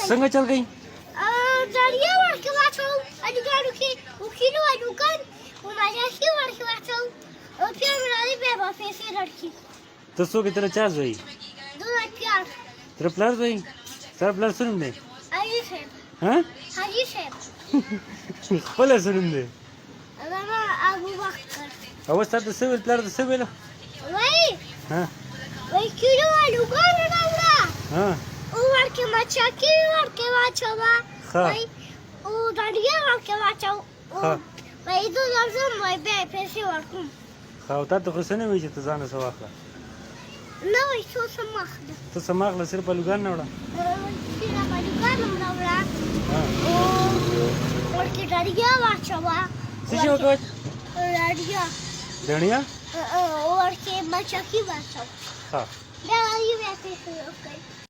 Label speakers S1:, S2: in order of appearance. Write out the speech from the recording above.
S1: څنګه چل گئی
S2: ځړیا ورکې واچو اډګاړو کې وکینو اډوکان او ماجاشي ورکې واچو او پیار راځي به په پیسې راځي
S1: ته څوک تر چا زوی
S2: دوه پیار
S1: تر پلار زوی تر پلار سره دی
S2: حاجي صاحب
S1: ها
S2: حاجي صاحب
S1: خپل سره دی
S2: انا ابو بکر
S1: او ستاسو سوي پلار د سوي له
S2: وای
S1: ها
S2: وای کینو اډوکان راوړه
S1: ها
S2: او ورکې ماچاکي ورکې واچو وای او ځړیا ورکې واچو وای زه لازم وای به پیسې ورکوم
S1: خو تاسو خو سنې وی چې ته ځان سره واخله
S2: نه وای څه سمخده
S1: ته سماغله سره په لګان نه وړه
S2: سره په دکان راوړه
S1: ها
S2: ورکې ځړیا واچو
S1: څه شو کوي
S2: ځړیا
S1: دنیا
S2: ورکې ماچاکي واچو
S1: ها
S2: بیا یې پیسې ورکړي